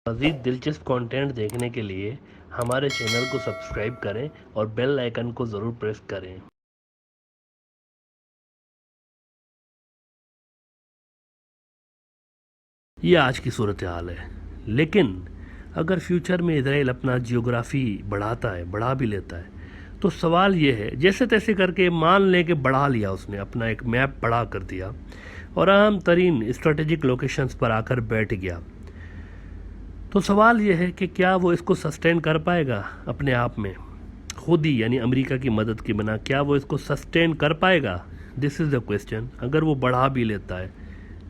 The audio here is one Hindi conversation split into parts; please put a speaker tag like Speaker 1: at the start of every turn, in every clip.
Speaker 1: मज़ीद दिलचस्प कंटेंट देखने के लिए हमारे चैनल को सब्सक्राइब करें और बेल आइकन को ज़रूर प्रेस करें। ये आज की सूरत हाल है, लेकिन अगर फ्यूचर में इजराइल अपना जियोग्राफी बढ़ा भी लेता है, तो सवाल ये है, जैसे तैसे करके मान लें कि बढ़ा लिया उसने, अपना एक मैप बड़ा कर दिया और अहम तरीन स्ट्रेटेजिक लोकेशंस पर आकर बैठ गया, तो सवाल यह है कि क्या वो इसको सस्टेन कर पाएगा अपने आप में, खुद ही, यानी अमेरिका की मदद के बिना क्या वो इसको सस्टेन कर पाएगा? This is the question. अगर वो बढ़ा भी लेता है,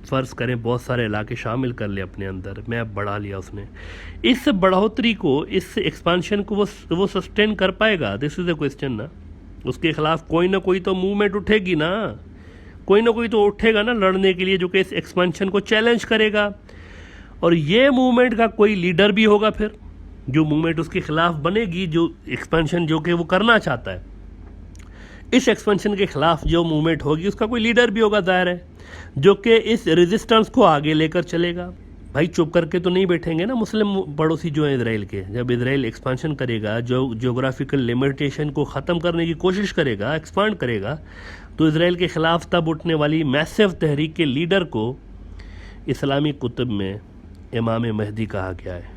Speaker 1: फ़र्ज़ करें बहुत सारे इलाके शामिल कर ले अपने अंदर, मैप बढ़ा लिया उसने, इस बढ़ोतरी को, इस एक्सपांशन को वो सस्टेन कर पाएगा? दिस इज़ द क्वेश्चन ना। उसके ख़िलाफ़ कोई ना कोई तो मूवमेंट उठेगी ना, कोई ना कोई तो उठेगा ना लड़ने के लिए, जो कि इस एक्सपांशन को चैलेंज करेगा। और ये मूवमेंट का कोई लीडर भी होगा, फिर जो मूवमेंट उसके खिलाफ बनेगी, जो एक्सपेंशन जो कि वो करना चाहता है, इस एक्सपेंशन के खिलाफ जो मूवमेंट होगी उसका कोई लीडर भी होगा, जाहिर है, जो कि इस रेजिस्टेंस को आगे लेकर चलेगा। भाई चुप करके तो नहीं बैठेंगे ना मुस्लिम पड़ोसी जो हैं इसराइल के। जब इसराइल एक्सपेंशन करेगा, जो जियोग्राफिकल लिमिटेशन को ख़त्म करने की कोशिश करेगा, एक्सपांड करेगा, तो इसराइल के ख़िलाफ़ तब उठने वाली मैसिव तहरीक के लीडर को इस्लामी कुतुब में इमाम महदी कहा गया है,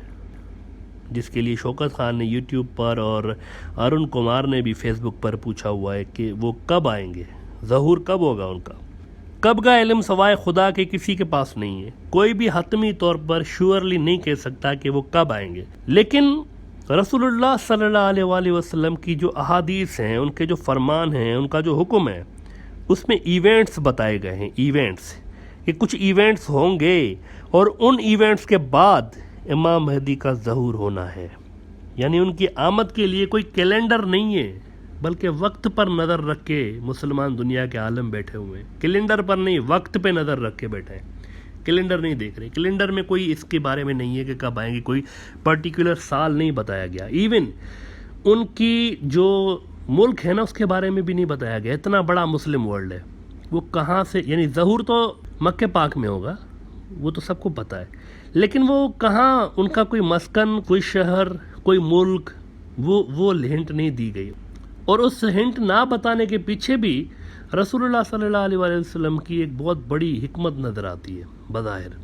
Speaker 1: जिसके लिए शौकत खान ने यूट्यूब पर और अरुण कुमार ने भी फेसबुक पर पूछा हुआ है कि वो कब आएंगे, ज़हूर कब होगा उनका। कब का इल्म सवाए खुदा के किसी के पास नहीं है, कोई भी हतमी तौर पर श्योरली नहीं कह सकता कि वो कब आएंगे। लेकिन रसूलुल्लाह सल्लल्लाहु अलैहि वसल्लम की जो अहादीस हैं, उनके जो फरमान हैं, उनका जो हुक्म है, उसमें इवेंट्स बताए गए हैं। इवेंट्स कि कुछ इवेंट्स होंगे और उन इवेंट्स के बाद इमाम महदी का ज़हूर होना है। यानी उनकी आमद के लिए कोई कैलेंडर नहीं है, बल्कि वक्त पर नज़र रख के मुसलमान दुनिया के आलम बैठे हुए हैं। कैलेंडर पर नहीं, वक्त पे नज़र रख के बैठे हैं, कैलेंडर नहीं देख रहे। कैलेंडर में कोई इसके बारे में नहीं है कि कब आएंगे, कोई पर्टिकुलर साल नहीं बताया गया। इवन उनकी जो मुल्क है ना, उसके बारे में भी नहीं बताया गया। इतना बड़ा मुस्लिम वर्ल्ड है, वो कहाँ से, यानी ज़हूर तो मक्के पाक में होगा, वो तो सबको पता है, लेकिन वो कहाँ, उनका कोई मस्कन, कोई शहर, कोई मुल्क, वो हिंट नहीं दी गई। और उस हिंट ना बताने के पीछे भी रसूलुल्लाह सल्लल्लाहु अलैहि वसल्लम की एक बहुत बड़ी हिकमत नज़र आती है बज़ाहिर,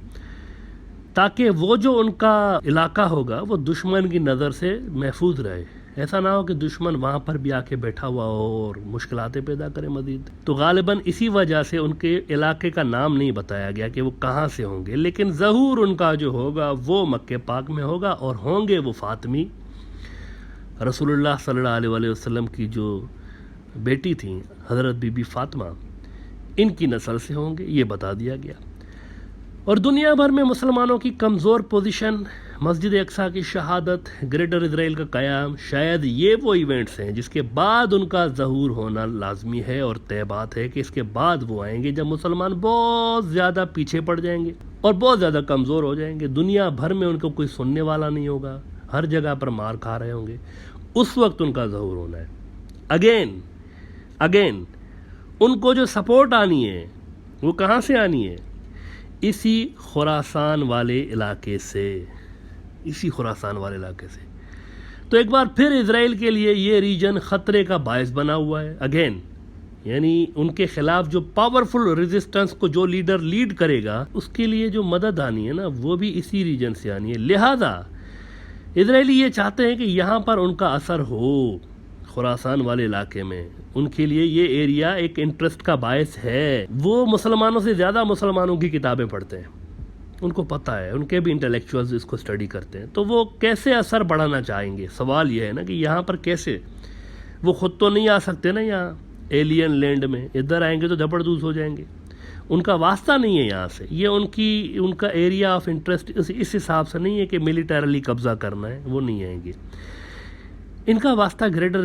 Speaker 1: ताकि वो जो उनका इलाका होगा वो दुश्मन की नज़र से महफूज रहे। ऐसा ना हो कि दुश्मन वहाँ पर भी आके बैठा हुआ हो और मुश्किलातें पैदा करे मज़ीद। तो गालिबन इसी वजह से उनके इलाके का नाम नहीं बताया गया कि वो कहाँ से होंगे, लेकिन ज़हूर उनका जो होगा वो मक्के पाक में होगा, और होंगे वो फ़ातिमी, रसूलुल्लाह सल्लल्लाहु अलैहि वसल्लम की जो बेटी थी हज़रत बीबी फ़ातिमा, इनकी नस्ल से होंगे, ये बता दिया गया। और दुनिया भर में मुसलमानों की कमज़ोर पोजीशन, मस्जिद अक्सा की शहादत, ग्रेटर इसराइल का क़याम, शायद ये वो इवेंट्स हैं जिसके बाद उनका ज़हूर होना लाजमी है। और तय बात है कि इसके बाद वो आएंगे जब मुसलमान बहुत ज़्यादा पीछे पड़ जाएंगे और बहुत ज़्यादा कमज़ोर हो जाएंगे, दुनिया भर में उनको कोई सुनने वाला नहीं होगा, हर जगह पर मार खा रहे होंगे, उस वक्त उनका ज़हूर होना है। अगेन उनको जो सपोर्ट आनी है वो कहाँ से आनी है? इसी खुरासान वाले इलाके से, इसी खुरासान वाले इलाके से। तो एक बार फिर इजराइल के लिए ये रीजन ख़तरे का बायस बना हुआ है। अगेन यानी उनके ख़िलाफ़ जो पावरफुल रेजिस्टेंस को जो लीडर लीड करेगा, उसके लिए जो मदद आनी है ना, वो भी इसी रीजन से आनी है। लिहाजा इजरायली ये चाहते हैं कि यहाँ पर उनका असर हो, खुरासान वाले इलाके में। उनके लिए ये एरिया एक इंटरेस्ट का बायस है। वो मुसलमानों से ज़्यादा मुसलमानों की किताबें पढ़ते हैं, उनको पता है, उनके भी इंटेलेक्चुअल्स इसको स्टडी करते हैं, तो वो कैसे असर बढ़ाना चाहेंगे? सवाल ये है ना कि यहाँ पर कैसे, वो ख़ुद तो नहीं आ सकते ना यहाँ एलियन लैंड में, इधर आएंगे तो जबरदस्त हो जाएंगे, उनका वास्ता नहीं है यहाँ से। ये उनका एरिया ऑफ इंटरेस्ट इस हिसाब से नहीं है कि मिलिटरली कब्ज़ा करना है, वो नहीं आएंगे। इनका वास्ता ग्रेटर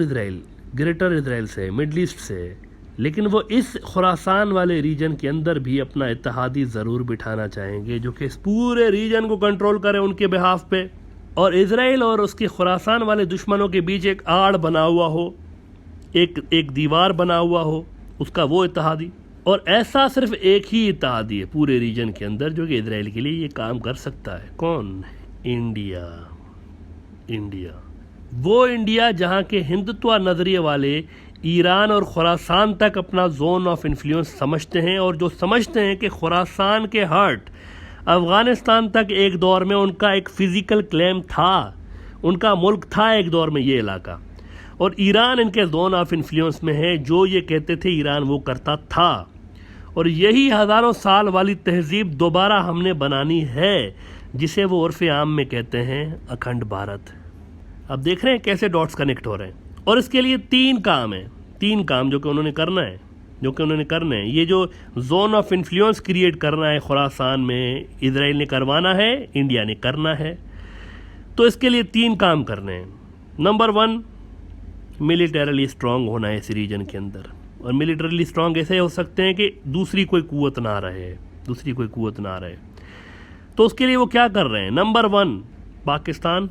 Speaker 1: इसराइल से, मिडल ईस्ट से, लेकिन वो इस खुरासान वाले रीजन के अंदर भी अपना इत्तेहादी ज़रूर बिठाना चाहेंगे, जो कि इस पूरे रीजन को कंट्रोल करे उनके बिहाफ पे, और इसराइल और उसके खुरासान वाले दुश्मनों के बीच एक आड़ बना हुआ हो, एक दीवार बना हुआ हो, उसका वो इत्तेहादी। और ऐसा सिर्फ एक ही इत्तेहादी है पूरे रीजन के अंदर जो कि इसराइल के लिए ये काम कर सकता है। कौन? इंडिया। इंडिया वो इंडिया जहाँ के हिंदुत्व नज़रिए वाले ईरान और खुरासान तक अपना जोन ऑफ इन्फ्लुएंस समझते हैं, और जो समझते हैं कि खुरासान के हार्ट अफ़गानिस्तान तक एक दौर में उनका एक फ़िज़िकल क्लेम था, उनका मुल्क था एक दौर में ये इलाका, और ईरान इनके जोन ऑफ इन्फ्लुएंस में है। जो ये कहते थे ईरान वो करता था, और यही हज़ारों साल वाली तहज़ीब दोबारा हमने बनानी है, जिसे वो उर्फ़ आम में कहते हैं अखंड भारत। अब देख रहे हैं कैसे डॉट्स कनेक्ट हो रहे हैं। और इसके लिए 3 काम हैं, 3 काम जो कि उन्होंने करना है, ये जो जोन ऑफ इन्फ्लुएंस क्रिएट करना है खुरासान में, इजराइल ने करवाना है, इंडिया ने करना है। तो इसके लिए 3 काम करने हैं। नंबर 1, मिलिटरली स्ट्रांग होना है इस रीजन के अंदर, और मिलिटरली स्ट्रांग ऐसे हो सकते हैं कि दूसरी कोई कुव्वत ना रहे। तो उसके लिए वो क्या कर रहे हैं? नंबर 1, पाकिस्तान,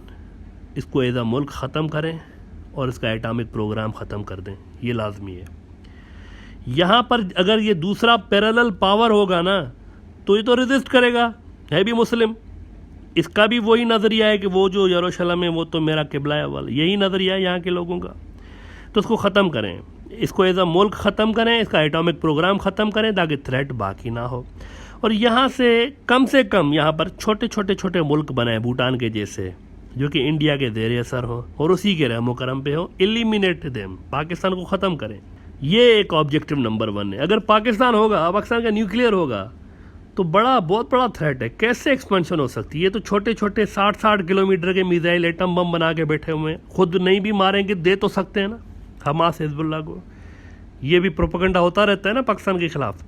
Speaker 1: इसको एज अ मुल्क ख़त्म करें और इसका एटॉमिक प्रोग्राम ख़त्म कर दें, ये लाजमी है। यहाँ पर अगर ये दूसरा पैरेलल पावर होगा ना, तो ये तो रेजिस्ट करेगा, है भी मुस्लिम, इसका भी वही नज़रिया है कि वो जो यरूशलेम है वो तो मेरा किबला है वाला, यही नज़रिया है यहाँ के लोगों का। तो उसको ख़त्म करें, इसको एज अ मुल्क ख़त्म करें, इसका एटॉमिक प्रोग्राम ख़त्म करें ताकि थ्रेट बाकी ना हो। और यहाँ से कम यहाँ पर छोटे मुल्क बनाए, भूटान के जैसे, जो कि इंडिया के ज़ेर असर हो और उसी के रहमो करम पे हो। एलिमिनेट देम, पाकिस्तान को ख़त्म करें, ये एक ऑब्जेक्टिव नंबर 1 है। अगर पाकिस्तान होगा, पाकिस्तान का न्यूक्लियर होगा, तो बहुत बड़ा थ्रेट है। कैसे एक्सपेंशन हो सकती है? ये तो छोटे 60 किलोमीटर के मिसाइल, एटम बम बना के बैठे हुए हैं, खुद नहीं भी मारेंगे, दे तो सकते हैं ना हमास, हिजबुल्लाह को। ये भी प्रोपेगेंडा होता रहता है ना पाकिस्तान के खिलाफ,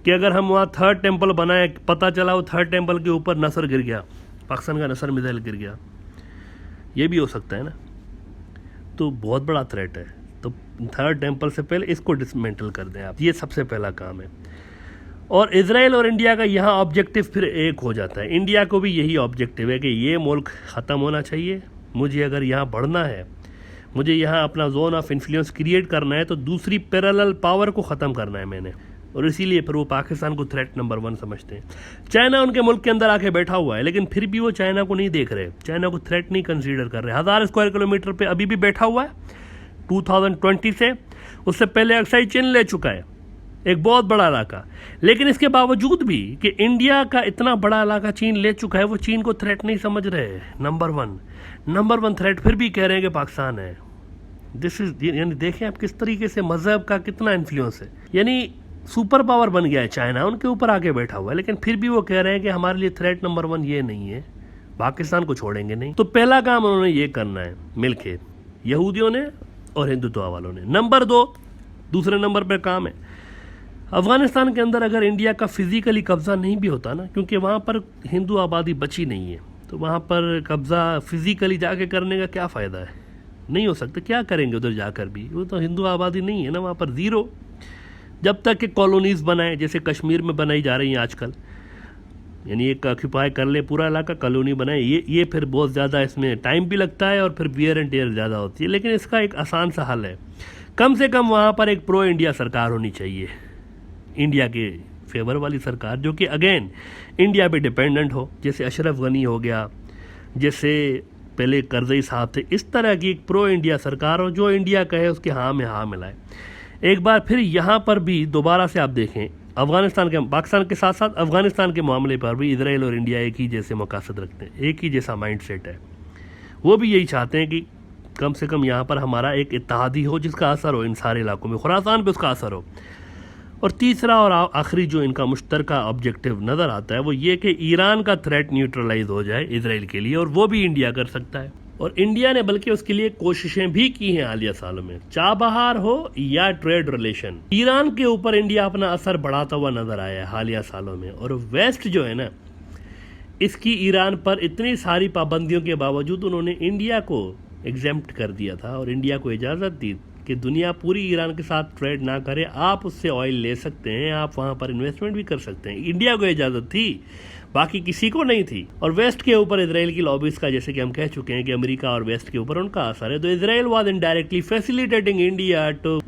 Speaker 1: कि अगर हम वहाँ 3rd टेम्पल बनाए, पता चला वो 3rd टेम्पल के ऊपर नसर गिर गया, पाकिस्तान का नसर मिसाइल गिर गया, ये भी हो सकता है ना। तो बहुत बड़ा थ्रेट है। तो 3rd टेम्पल से पहले इसको डिसमेंटल कर दें आप, ये सबसे पहला काम है। और इजराइल और इंडिया का यहाँ ऑब्जेक्टिव फिर एक हो जाता है। इंडिया को भी यही ऑब्जेक्टिव है कि ये मुल्क ख़त्म होना चाहिए, मुझे अगर यहाँ बढ़ना है, मुझे यहाँ अपना जोन ऑफ इन्फ्लुएंस क्रिएट करना है, तो दूसरी पैरेलल पावर को ख़त्म करना है मैंने। और इसीलिए फिर वो पाकिस्तान को थ्रेट नंबर 1 समझते हैं। चाइना उनके मुल्क के अंदर आके बैठा हुआ है, लेकिन फिर भी वो चाइना को नहीं देख रहे, चाइना को थ्रेट नहीं कंसीडर कर रहे। 1000 स्क्वायर किलोमीटर पे अभी भी बैठा हुआ है 2020 से, उससे पहले अक्साई चीन ले चुका है, एक बहुत बड़ा इलाका। लेकिन इसके बावजूद भी कि इंडिया का इतना बड़ा इलाका चीन ले चुका है, वो चीन को थ्रेट नहीं समझ रहे। नंबर वन थ्रेट फिर भी कह रहे हैं कि पाकिस्तान है। दिस इज, यानी देखें आप किस तरीके से मजहब का कितना इन्फ्लुएंस है। यानी सुपर पावर बन गया है चाइना, उनके ऊपर आके बैठा हुआ है, लेकिन फिर भी वो कह रहे हैं कि हमारे लिए थ्रेट नंबर 1 ये नहीं है, पाकिस्तान को छोड़ेंगे नहीं। तो पहला काम उन्होंने ये करना है मिलके, यहूदियों ने और हिंदुत्व वालों ने। नंबर 2, दूसरे नंबर पर काम है अफ़गानिस्तान के अंदर अगर इंडिया का फिजिकली कब्जा नहीं भी होता ना, क्योंकि वहाँ पर हिंदू आबादी बची नहीं है, तो वहाँ पर कब्जा फिजिकली जाके करने का क्या फ़ायदा है? नहीं हो सकता। क्या करेंगे उधर जाकर भी? वो तो हिंदू आबादी नहीं है ना वहाँ पर, ज़ीरो। जब तक कि कॉलोनीज़ बनाए, जैसे कश्मीर में बनाई जा रही हैं आजकल, यानी एक ऑक्यूपाई कर ले पूरा इलाका, कॉलोनी बनाए, ये फिर बहुत ज़्यादा इसमें टाइम भी लगता है और फिर वियर एंड टेयर ज़्यादा होती है। लेकिन इसका एक आसान सा हल है, कम से कम वहाँ पर एक प्रो इंडिया सरकार होनी चाहिए, इंडिया के फेवर वाली सरकार, जो कि अगेन इंडिया पे डिपेंडेंट हो, जैसे अशरफ गनी हो गया, जैसे पहले करजई साहब थे। इस तरह की एक प्रो इंडिया सरकार हो, जो इंडिया कहे उसके हाँ में हाँ मिलाए। एक बार फिर यहाँ पर भी दोबारा से आप देखें, अफ़गानिस्तान के, पाकिस्तान के साथ साथ अफ़गानिस्तान के मामले पर भी इजराइल और इंडिया एक ही जैसे मकासद रखते हैं, एक ही जैसा माइंड सेट है। वो भी यही चाहते हैं कि कम से कम यहाँ पर हमारा एक इत्तेहादी हो, जिसका असर हो इन सारे इलाकों में, खुरासान पे उसका असर हो। और तीसरा और आखिरी जो इनका मुश्तरका ऑब्जेक्टिव नज़र आता है वो ये कि ईरान का थ्रेट न्यूट्रलाइज हो जाए इजराइल के लिए, और वो भी इंडिया कर सकता है। और इंडिया ने बल्कि उसके लिए कोशिशें भी की हैं हालिया सालों में, चाबहार हो या ट्रेड रिलेशन, ईरान के ऊपर इंडिया अपना असर बढ़ाता हुआ नजर आया है हालिया सालों में। और वेस्ट जो है ना, इसकी ईरान पर इतनी सारी पाबंदियों के बावजूद उन्होंने इंडिया को एग्जेम्प्ट कर दिया था और इंडिया को इजाज़त दी कि दुनिया पूरी ईरान के साथ ट्रेड ना करे, आप उससे ऑयल ले सकते हैं, आप वहाँ पर इन्वेस्टमेंट भी कर सकते हैं। इंडिया को इजाज़त थी, बाकी किसी को नहीं थी। और वेस्ट के ऊपर इजराइल की लॉबीज का, जैसे कि हम कह चुके हैं कि अमेरिका और वेस्ट के ऊपर उनका असर है, तो Israel was indirectly facilitating India to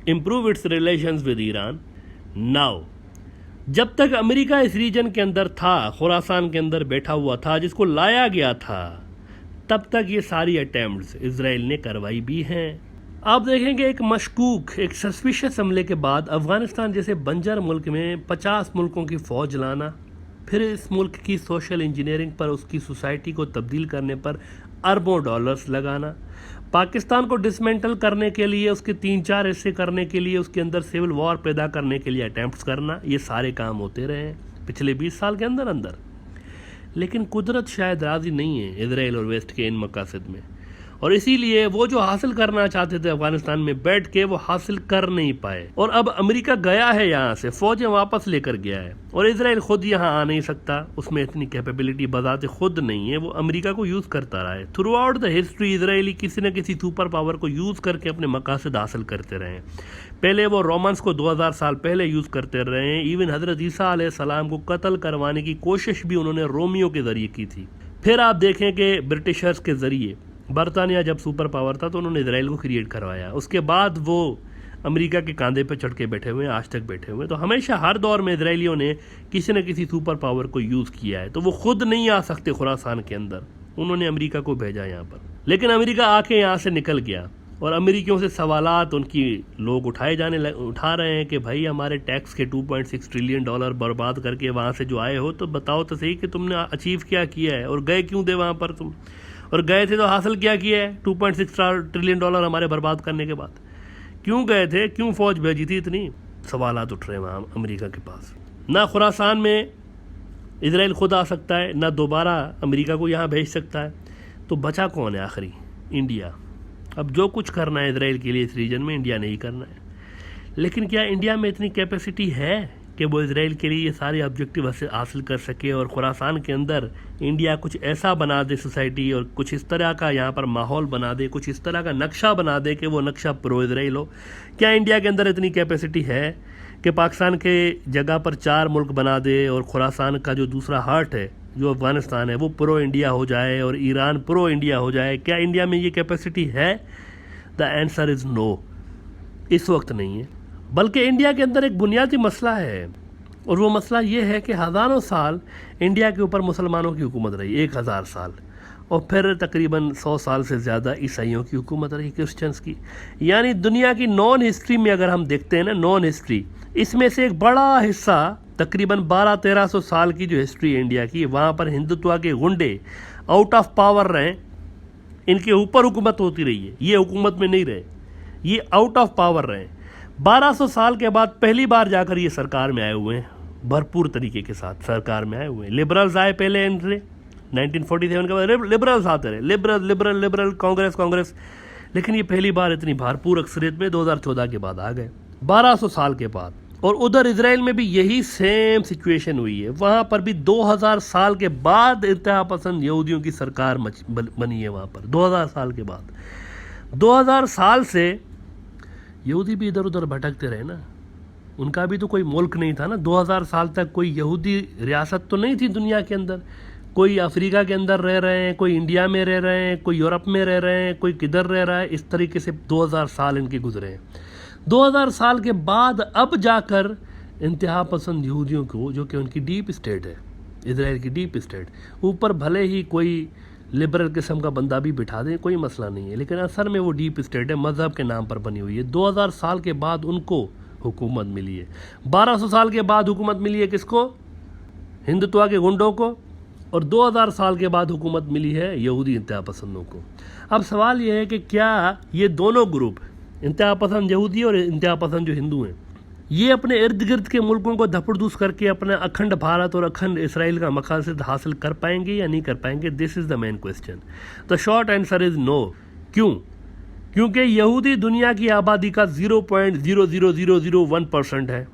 Speaker 1: improve its relations with Iran. Now जब तक अमेरिका इस रीजन के अंदर था, खुरासान के अंदर बैठा हुआ था, जिसको लाया गया था, तब तक ये सारी अटैम्प्ट्स इजराइल ने करवाई भी हैं। आप देखेंगे एक मशकूक, एक सस्पिशियस हमले के बाद अफ़गानिस्तान जैसे बंजर मुल्क में 50 मुल्कों की फ़ौज लाना, फिर इस मुल्क की सोशल इंजीनियरिंग पर, उसकी सोसाइटी को तब्दील करने पर अरबों डॉलर्स लगाना, पाकिस्तान को डिसमेंटल करने के लिए, उसके 3-4 हिस्से करने के लिए, उसके अंदर सिविल वॉर पैदा करने के लिए अटैम्प्ट्स करना, ये सारे काम होते रहे हैं पिछले 20 साल के अंदर अंदर। लेकिन कुदरत शायद राज़ी नहीं है इजराइल और वेस्ट के इन मकासद में, और इसीलिए वो जो हासिल करना चाहते थे अफगानिस्तान में बैठ के, वो हासिल कर नहीं पाए। और अब अमेरिका गया है यहाँ से, फ़ौजें वापस लेकर गया है, और इजराइल खुद यहाँ आ नहीं सकता, उसमें इतनी कैपेबिलिटी बजाते खुद नहीं है, वो अमेरिका को यूज़ करता रहा है। Through out the history Israeli किसी न किसी सुपर पावर को यूज़ करके अपने मकासद हासिल करते रहे हैं। पहले वो रोमन्स को 2000 साल पहले यूज़ करते रहे हैं, इवन हज़रत ईसा अलैहिस्सलाम को कत्ल करवाने की कोशिश भी उन्होंने रोमियो के ज़रिए की थी। फिर आप देखें कि ब्रिटिशर्स के ज़रिए बरतानिया जब सुपर पावर था तो उन्होंने इजराइल को क्रिएट करवाया, उसके बाद वो अमेरिका के कंधे पे चढ़ के बैठे हुए हैं, आज तक बैठे हुए हैं। तो हमेशा हर दौर में इजराइलियों ने किसी न किसी सुपर पावर को यूज़ किया है। तो वो खुद नहीं आ सकते खुरासान के अंदर, उन्होंने अमेरिका को भेजा यहाँ पर, लेकिन अमेरिका आके यहाँ से निकल गया, और अमेरिकियों से सवालात उनकी लोग उठा रहे हैं कि भाई हमारे टैक्स के $2.6 ट्रिलियन बर्बाद करके वहाँ से जो आए हो, तो बताओ तो सही कि तुमने अचीव क्या किया है, और गए क्यों थे वहाँ पर तुम, और गए थे तो हासिल क्या किया है 2.6 ट्रिलियन हमारे बर्बाद करने के बाद, क्यों गए थे, क्यों फ़ौज भेजी थी इतनी, सवालात उठ रहे हैं वहाँ अमेरिका के पास। ना खुरासान में इजराइल खुद आ सकता है, ना दोबारा अमेरिका को यहाँ भेज सकता है, तो बचा कौन है आखिरी? इंडिया। अब जो कुछ करना है इजराइल के लिए इस रीजन में, इंडिया ने ही करना है। लेकिन क्या इंडिया में इतनी कैपेसिटी है कि वो इजराइल के लिए ये सारे ऑब्जेक्टिव हासिल कर सके, और खुरासान के अंदर इंडिया कुछ ऐसा बना दे सोसाइटी, और कुछ इस तरह का यहाँ पर माहौल बना दे, कुछ इस तरह का नक्शा बना दे कि वो नक्शा प्रो इजराइल हो? क्या इंडिया के अंदर इतनी कैपेसिटी है कि पाकिस्तान के जगह पर 4 मुल्क बना दे, और खुरासान का जो दूसरा हार्ट है जो अफगानिस्तान है वो प्रो इंडिया हो जाए, और ईरान प्रो इंडिया हो जाए? क्या इंडिया में ये कैपेसिटी है? द आंसर इज़ नो, इस वक्त नहीं है। बल्कि इंडिया के अंदर एक बुनियादी मसला है, और वो मसला ये है कि हज़ारों साल इंडिया के ऊपर मुसलमानों की हुकूमत रही, 1000 साल, और फिर तकरीबन 100 साल से ज़्यादा ईसाइयों की हुकूमत रही, क्रिश्चियंस की। यानी दुनिया की नॉन हिस्ट्री में अगर हम देखते हैं ना, नॉन हिस्ट्री, इसमें से एक बड़ा हिस्सा तकरीबन 1200-1300 साल की जो हिस्ट्री है इंडिया की, वहाँ पर हिंदुत्व के गुंडे आउट ऑफ पावर रहे, इनके ऊपर हुकूमत होती रही है, ये हुकूमत में नहीं रहे, ये आउट ऑफ पावर रहे। 1200 साल के बाद पहली बार जाकर ये सरकार में आए हुए हैं, भरपूर तरीके के साथ सरकार में आए हुए हैं। लिबरल्स आए पहले एंट्री 1947 के बाद, लिबरल्स आते रहे, लिबरल कांग्रेस, लेकिन ये पहली बार इतनी भरपूर अक्सरियत में 2014 के बाद आ गए, 1200 साल के बाद। और उधर इजराइल में भी यही सेम सिचुएशन हुई है, वहाँ पर भी 2000 साल के बाद इंतहा पसंद यहूदियों की सरकार बनी है वहाँ पर, 2000 साल के बाद। 2000 साल से यहूदी भी इधर उधर भटकते रहे ना, उनका भी तो कोई मुल्क नहीं था ना। 2000 साल तक कोई यहूदी रियासत तो नहीं थी दुनिया के अंदर, कोई अफ्रीका के अंदर रह रहे हैं, कोई इंडिया में रह रहे हैं, कोई यूरोप में रह रहे हैं, कोई किधर रह रहा है, इस तरीके से 2000 साल इनके गुजरे हैं। 2000 साल के बाद अब जाकर इंतहा पसंद यहूदियों को, जो कि उनकी डीप स्टेट है, इजराइल की डीप स्टेट, ऊपर भले ही कोई लिबरल किस्म का बंदा भी बिठा दें, कोई मसला नहीं है, लेकिन असल में वो डीप स्टेट है, मज़हब के नाम पर बनी हुई है। 2000 साल के बाद उनको हुकूमत मिली है, 1200 साल के बाद हुकूमत मिली है किसको? हिंदुत्व के गुंडों को, और 2000 साल के बाद हुकूमत मिली है यहूदी इंतहा पसंदों को। अब सवाल ये है कि क्या ये दोनों ग्रुप, इंतहा पसंद यहूदी और इंतहा पसंद जो हिंदू हैं, ये अपने इर्द गिर्द के मुल्कों को धपड़धूस करके अपना अखंड भारत और अखंड इसराइल का मकासद हासिल कर पाएंगे या नहीं कर पाएंगे? This is the main question. The short answer is no. क्यों? क्योंकि यहूदी दुनिया की आबादी का 0.00001% है,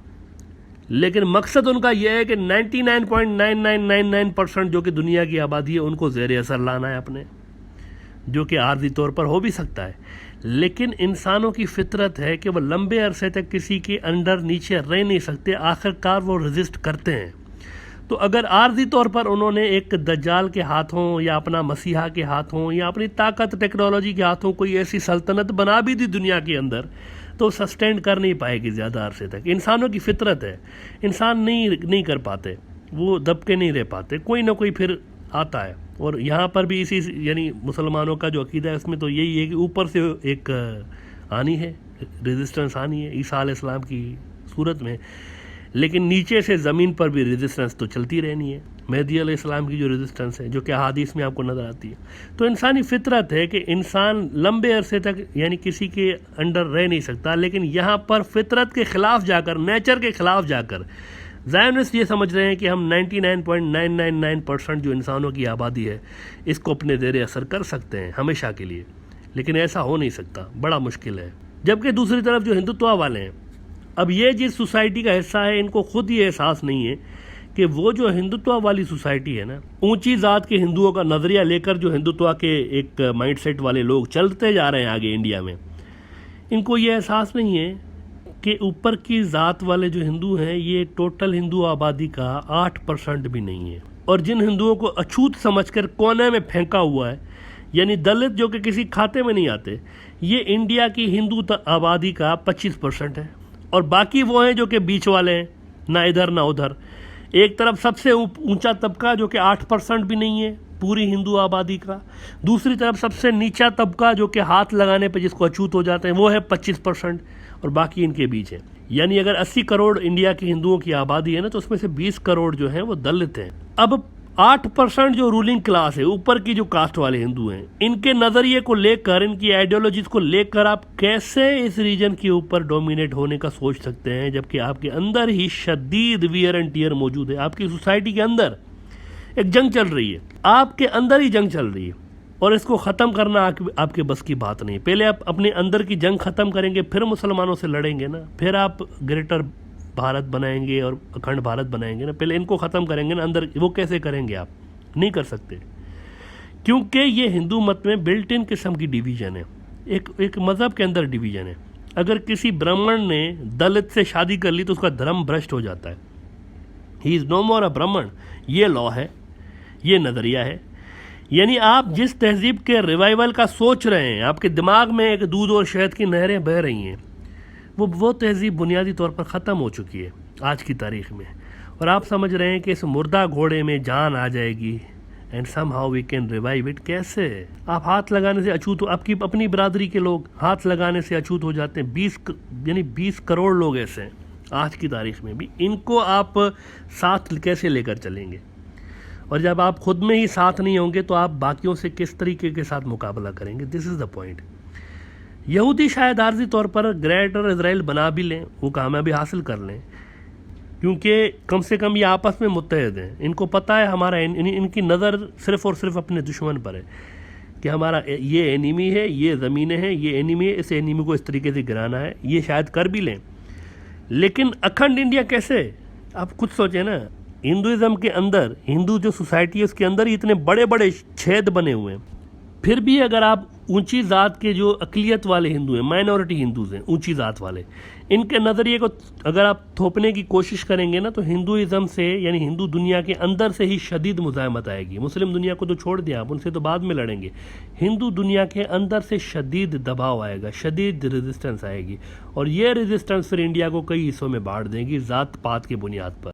Speaker 1: लेकिन मकसद उनका यह है कि 99.9999% जो कि दुनिया की आबादी है उनको ज़ेर असर लाना है अपने, जो कि आर्जी तौर पर हो भी सकता है। लेकिन इंसानों की फितरत है कि वह लंबे अरसे तक किसी के अंडर नीचे रह नहीं सकते, आखिरकार वो रेजिस्ट करते हैं। तो अगर आर्जी तौर पर उन्होंने एक दज्जाल के हाथों या अपना मसीहा के हाथों या अपनी ताकत टेक्नोलॉजी के हाथों कोई ऐसी सल्तनत बना भी दी दुनिया के अंदर तो सस्टेन कर नहीं पाएगी ज़्यादा अरसे तक। इंसानों की फितरत है, इंसान नहीं कर पाते, वो दब के नहीं रह पाते, कोई ना कोई फिर आता है। और यहाँ पर भी इसी यानी मुसलमानों का जो अकीदा है उसमें तो यही है कि ऊपर से एक आनी है, रेजिस्टेंस आनी है ईसा अलैहिस्सलाम की सूरत में, लेकिन नीचे से ज़मीन पर भी रेजिस्टेंस तो चलती रहनी है। मेहदी अलैहिस्सलाम की जो रेजिस्टेंस है, जो कि अहादीस में आपको नज़र आती है। तो इंसानी फितरत है कि इंसान लंबे अरसे तक यानी किसी के अंडर रह नहीं सकता, लेकिन यहाँ पर फितरत के ख़िलाफ़ जाकर, नेचर के ख़िलाफ़ जाकर ज़ायोनिस्ट ये समझ रहे हैं कि हम 99.999% जो इंसानों की आबादी है इसको अपने ज़ेरे असर कर सकते हैं हमेशा के लिए, लेकिन ऐसा हो नहीं सकता, बड़ा मुश्किल है। जबकि दूसरी तरफ जो हिंदुत्व वाले हैं, अब ये जिस सोसाइटी का हिस्सा है, इनको खुद ये एहसास नहीं है कि वो जो हिंदुत्व वाली सोसाइटी है ना, ऊंची ज़ात के हिंदुओं का नज़रिया लेकर जो हिंदुत्व के एक माइंडसेट वाले लोग चलते जा रहे हैं आगे इंडिया में, इनको ये एहसास नहीं है कि ऊपर की ज़ात वाले जो हिंदू हैं ये टोटल हिंदू आबादी का 8% भी नहीं है। और जिन हिंदुओं को अछूत समझकर कोने में फेंका हुआ है, यानी दलित जो कि किसी खाते में नहीं आते, ये इंडिया की हिंदू आबादी का 25% है। और बाकी वो हैं जो कि बीच वाले हैं, ना इधर ना उधर। एक तरफ सबसे ऊंचा तबका जो कि 8% भी नहीं है पूरी हिंदू आबादी का, दूसरी तरफ सबसे नीचा तबका जो कि हाथ लगाने पे जिसको अछूत हो जाते हैं वो है 25%, और बाकी इनके बीच है। यानी अगर 80 करोड़ इंडिया के हिंदुओं की आबादी है ना, तो उसमें से 20 करोड़ जो हैं वो दलित हैं। अब 8% जो रूलिंग क्लास है, ऊपर की जो कास्ट वाले हिंदू हैं, इनके नज़रिए को लेकर, इनकी आइडियोलॉजीज को लेकर आप कैसे इस रीजन के ऊपर डोमिनेट होने का सोच सकते हैं, जबकि आपके अंदर ही शदीद वियर एंड टियर मौजूद है। आपकी सोसाइटी के अंदर एक जंग चल रही है, आपके अंदर ही जंग चल रही है, और इसको ख़त्म करना आपके बस की बात नहीं। पहले आप अपने अंदर की जंग ख़त्म करेंगे, फिर मुसलमानों से लड़ेंगे ना, फिर आप ग्रेटर भारत बनाएंगे और अखंड भारत बनाएंगे ना। पहले इनको ख़त्म करेंगे ना अंदर, वो कैसे करेंगे? आप नहीं कर सकते, क्योंकि ये हिंदू मत में बिल्ट इन किस्म की डिवीज़न है, एक मज़हब के अंदर डिवीज़न है। अगर किसी ब्राह्मण ने दलित से शादी कर ली तो उसका धर्म भ्रष्ट हो जाता है, ही इज़ नो मोर अ ब्राह्मण। ये लॉ है, ये नज़रिया है। यानी आप जिस तहजीब के रिवाइवल का सोच रहे हैं, आपके दिमाग में एक दूध और शहद की नहरें बह रही हैं, वो तहजीब बुनियादी तौर पर ख़त्म हो चुकी है आज की तारीख़ में। और आप समझ रहे हैं कि इस मुर्दा घोड़े में जान आ जाएगी and somehow we can revive it. कैसे? आप हाथ लगाने से अछूत हो, आपकी अपनी बरादरी के लोग हाथ लगाने से अछूत हो जाते हैं। 20 करोड़ लोग ऐसे हैं आज की तारीख़ में भी, इनको आप साथ कैसे लेकर चलेंगे? और जब आप खुद में ही साथ नहीं होंगे तो आप बाकियों से किस तरीके के साथ मुकाबला करेंगे? This is the point. यहूदी शायद आर्जी तौर पर ग्रेटर इजराइल बना भी लें, वो कामयाबी हासिल कर लें, क्योंकि कम से कम ये आपस में मुत्तहद हैं। इनको पता है हमारा इनकी नज़र सिर्फ़ और सिर्फ अपने दुश्मन पर है कि हमारा ये एनिमी है, ये ज़मीनें हैं, ये एनिमी है, इस एनिमी को इस तरीके से गिराना है। ये शायद कर भी लें, लेकिन अखंड इंडिया कैसे? आप खुद सोचें ना, हिंदुज़म के अंदर, हिंदू जो सोसाइटी है उसके अंदर ही इतने बड़े बड़े छेद बने हुए हैं, फिर भी अगर आप ऊंची ज़ात के जो अक़लियत वाले हिंदू हैं, माइनॉरिटी हिंदूज़ हैं, ऊंची ज़ात वाले, इनके नज़रिए को अगर आप थोपने की कोशिश करेंगे ना, तो हिंदुज़म से यानी हिंदू दुनिया के अंदर से ही शदीद मुज़ाहमत आएगी। मुस्लिम दुनिया को तो छोड़ दिया आप, उनसे तो बाद में लड़ेंगे। हिंदू दुनिया के अंदर से शदीद दबाव आएगा, शदीद रेजिस्टेंस आएगी, और ये रेजिस्टेंस फिर इंडिया को कई हिस्सों में बांट देगी ज़ात पात की बुनियाद पर।